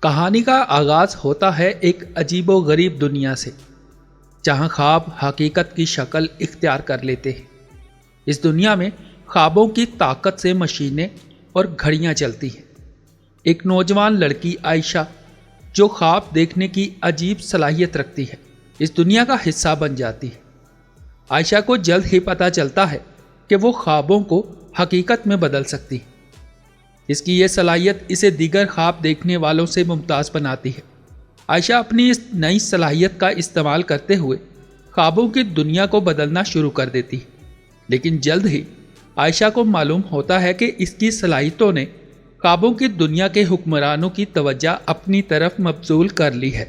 کہانی کا آغاز ہوتا ہے ایک عجیب و غریب دنیا سے، جہاں خواب حقیقت کی شکل اختیار کر لیتے ہیں۔ اس دنیا میں خوابوں کی طاقت سے مشینیں اور گھڑیاں چلتی ہیں۔ ایک نوجوان لڑکی عائشہ، جو خواب دیکھنے کی عجیب صلاحیت رکھتی ہے، اس دنیا کا حصہ بن جاتی ہے۔ عائشہ کو جلد ہی پتہ چلتا ہے کہ وہ خوابوں کو حقیقت میں بدل سکتی ہے۔ اس کی یہ صلاحیت اسے دیگر خواب دیکھنے والوں سے ممتاز بناتی ہے۔ عائشہ اپنی اس نئی صلاحیت کا استعمال کرتے ہوئے خوابوں کی دنیا کو بدلنا شروع کر دیتی ہے، لیکن جلد ہی عائشہ کو معلوم ہوتا ہے کہ اس کی صلاحیتوں نے خوابوں کی دنیا کے حکمرانوں کی توجہ اپنی طرف مبذول کر لی ہے۔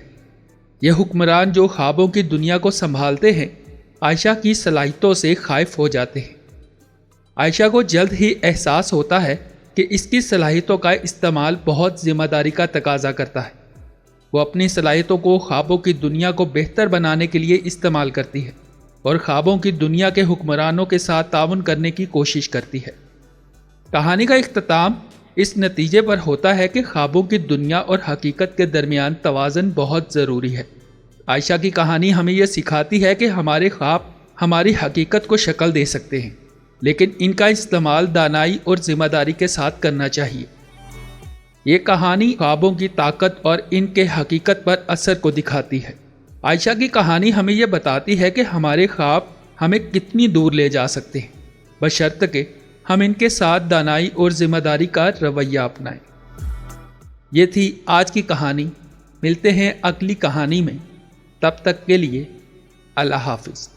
یہ حکمران جو خوابوں کی دنیا کو سنبھالتے ہیں، عائشہ کی صلاحیتوں سے خائف ہو جاتے ہیں۔ عائشہ کو جلد ہی احساس ہوتا ہے کہ اس کی صلاحیتوں کا استعمال بہت ذمہ داری کا تقاضا کرتا ہے۔ وہ اپنی صلاحیتوں کو خوابوں کی دنیا کو بہتر بنانے کے لیے استعمال کرتی ہے اور خوابوں کی دنیا کے حکمرانوں کے ساتھ تعاون کرنے کی کوشش کرتی ہے۔ کہانی کا اختتام اس نتیجے پر ہوتا ہے کہ خوابوں کی دنیا اور حقیقت کے درمیان توازن بہت ضروری ہے۔ عائشہ کی کہانی ہمیں یہ سکھاتی ہے کہ ہمارے خواب ہماری حقیقت کو شکل دے سکتے ہیں، لیکن ان کا استعمال دانائی اور ذمہ داری کے ساتھ کرنا چاہیے۔ یہ کہانی خوابوں کی طاقت اور ان کے حقیقت پر اثر کو دکھاتی ہے۔ عائشہ کی کہانی ہمیں یہ بتاتی ہے کہ ہمارے خواب ہمیں کتنی دور لے جا سکتے ہیں، بشرط کہ ہم ان کے ساتھ دانائی اور ذمہ داری کا رویہ اپنائیں۔ یہ تھی آج کی کہانی۔ ملتے ہیں اگلی کہانی میں، تب تک کے لیے اللہ حافظ۔